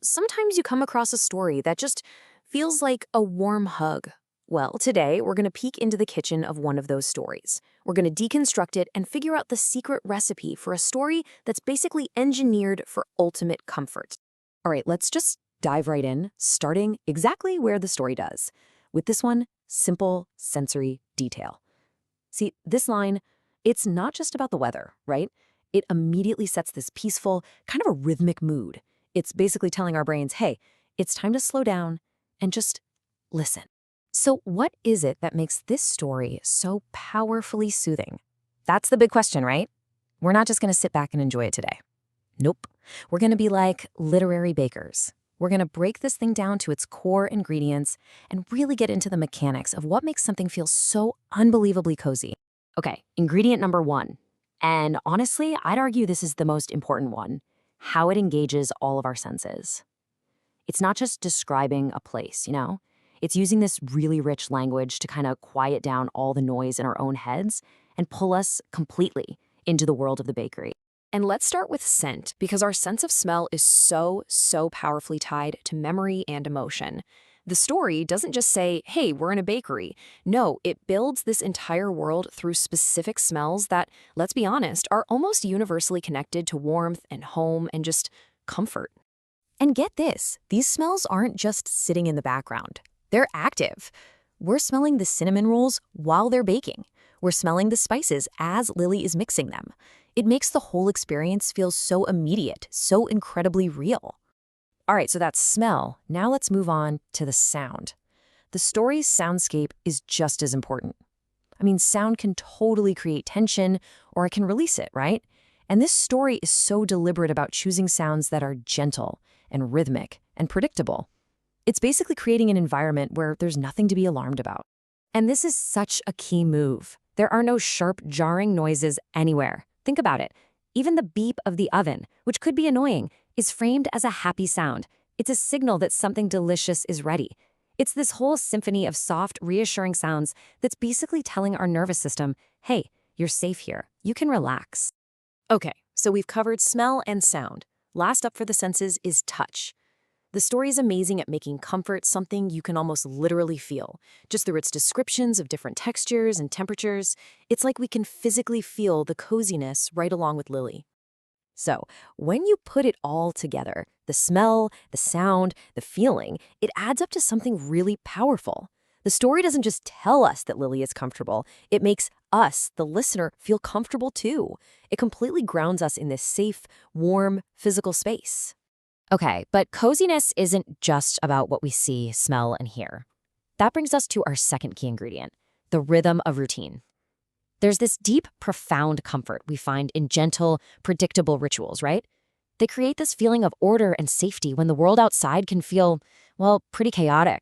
Sometimes you come across a story that just feels like a warm hug. Well, today we're going to peek into the kitchen of one of those stories. We're going to deconstruct it and figure out the secret recipe for a story that's basically engineered for ultimate comfort. All right, let's just dive right in, starting exactly where the story does, with this one, simple sensory detail. See, this line, it's not just about the weather, right? It immediately sets this peaceful, kind of a rhythmic mood. It's basically telling our brains, hey, it's time to slow down and just listen. So what is it that makes this story so powerfully soothing? That's the big question, right? We're not just going to sit back and enjoy it today. Nope. We're going to be like literary bakers. We're going to break this thing down to its core ingredients and really get into the mechanics of what makes something feel so unbelievably cozy. Okay, ingredient number one. And honestly, I'd argue this is the most important one, how it engages all of our senses. It's not just describing a place, It's using this really rich language to kind of quiet down all the noise in our own heads and pull us completely into the world of the bakery. And let's start with scent, because our sense of smell is so powerfully tied to memory and emotion. The story doesn't just say, hey, we're in a bakery. No, it builds this entire world through specific smells that, let's be honest, are almost universally connected to warmth and home and just comfort. And get this, these smells aren't just sitting in the background. They're active. We're smelling the cinnamon rolls while they're baking. We're smelling the spices as Lily is mixing them. It makes the whole experience feel so immediate, so incredibly real. All right, so that's smell. Now let's move on to the sound. The story's soundscape is just as important. I mean, sound can totally create tension, or it can release it, right? And this story is so deliberate about choosing sounds that are gentle and rhythmic and predictable. It's basically creating an environment where there's nothing to be alarmed about. And this is such a key move. There are no sharp, jarring noises anywhere. Think about it. Even the beep of the oven, which could be annoying, is framed as a happy sound. It's a signal that something delicious is ready. It's this whole symphony of soft, reassuring sounds that's basically telling our nervous system, hey, you're safe here. You can relax. Okay, so we've covered smell and sound. Last up for the senses is touch. The story is amazing at making comfort something you can almost literally feel. Just through its descriptions of different textures and temperatures, it's like we can physically feel the coziness right along with Lily. So, when you put it all together, the smell, the sound, the feeling, it adds up to something really powerful. The story doesn't just tell us that Lily is comfortable, it makes us, the listener, feel comfortable too. It completely grounds us in this safe, warm, physical space. Okay, but coziness isn't just about what we see, smell, and hear. That brings us to our second key ingredient, the rhythm of routine. There's this deep, profound comfort we find in gentle, predictable rituals, right? They create this feeling of order and safety when the world outside can feel, well, pretty chaotic.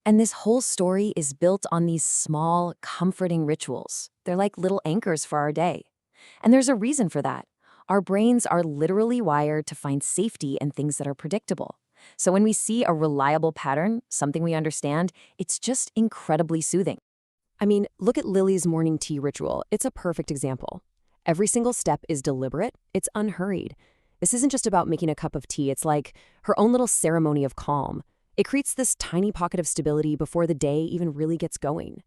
And this whole story is built on these small, comforting rituals. They're like little anchors for our day. And there's a reason for that. Our brains are literally wired to find safety in things that are predictable. So when we see a reliable pattern, something we understand, it's just incredibly soothing. I mean, look at Lily's morning tea ritual. It's a perfect example. Every single step is deliberate, it's unhurried. This isn't just about making a cup of tea, it's like her own little ceremony of calm. It creates this tiny pocket of stability before the day even really gets going.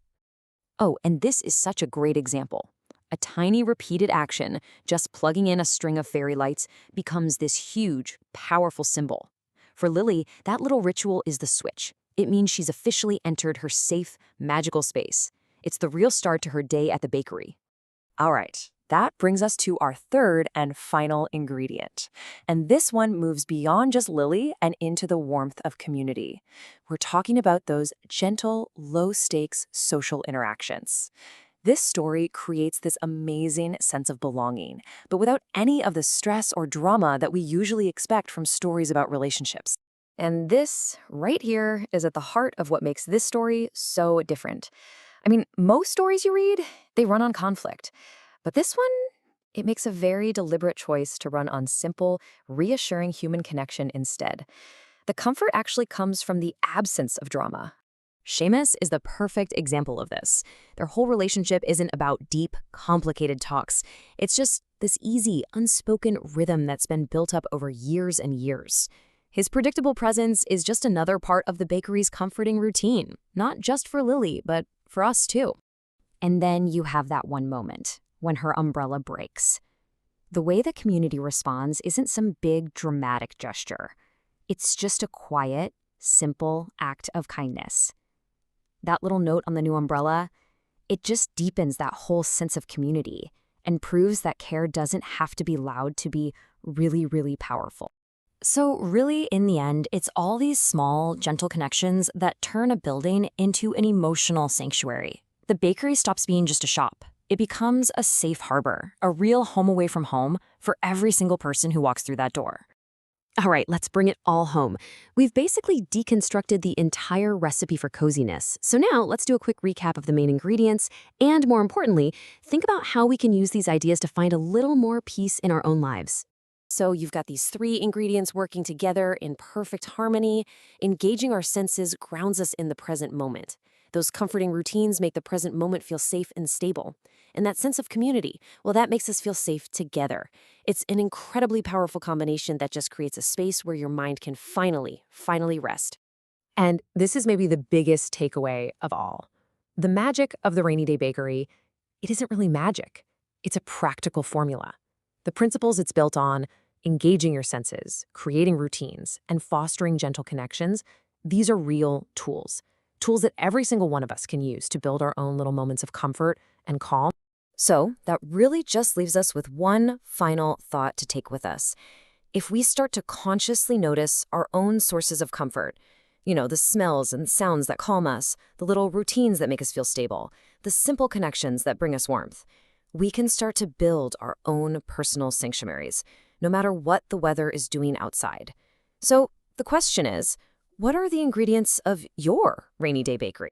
Oh, and this is such a great example. A tiny repeated action, just plugging in a string of fairy lights, becomes this huge, powerful symbol. For Lily, that little ritual is the switch. It means she's officially entered her safe, magical space. It's the real start to her day at the bakery. All right, that brings us to our third and final ingredient. And this one moves beyond just Lily and into the warmth of community. We're talking about those gentle, low-stakes social interactions. This story creates this amazing sense of belonging, but without any of the stress or drama that we usually expect from stories about relationships. And this, right here, is at the heart of what makes this story so different. I mean, most stories you read, they run on conflict. But this one, it makes a very deliberate choice to run on simple, reassuring human connection instead. The comfort actually comes from the absence of drama. Seamus is the perfect example of this. Their whole relationship isn't about deep, complicated talks. It's just this easy, unspoken rhythm that's been built up over years and years. His predictable presence is just another part of the bakery's comforting routine, not just for Lily, but for us too. And then you have that one moment when her umbrella breaks. The way the community responds isn't some big dramatic gesture. It's just a quiet, simple act of kindness. That little note on the new umbrella, it just deepens that whole sense of community and proves that care doesn't have to be loud to be really, really powerful. So really, in the end, it's all these small, gentle connections that turn a building into an emotional sanctuary. The bakery stops being just a shop. It becomes a safe harbor, a real home away from home for every single person who walks through that door. All right, let's bring it all home. We've basically deconstructed the entire recipe for coziness. So now let's do a quick recap of the main ingredients, and more importantly, think about how we can use these ideas to find a little more peace in our own lives. So you've got these three ingredients working together in perfect harmony. Engaging our senses grounds us in the present moment. Those comforting routines make the present moment feel safe and stable. And that sense of community, well, that makes us feel safe together. It's an incredibly powerful combination that just creates a space where your mind can finally rest. And this is maybe the biggest takeaway of all. The magic of the Rainy Day Bakery, it isn't really magic. It's a practical formula. The principles it's built on, engaging your senses, creating routines, and fostering gentle connections, these are real tools. Tools that every single one of us can use to build our own little moments of comfort and calm. So that really just leaves us with one final thought to take with us. If we start to consciously notice our own sources of comfort, the smells and sounds that calm us, the little routines that make us feel stable, the simple connections that bring us warmth, we can start to build our own personal sanctuaries, no matter what the weather is doing outside. So the question is, what are the ingredients of your rainy day bakery?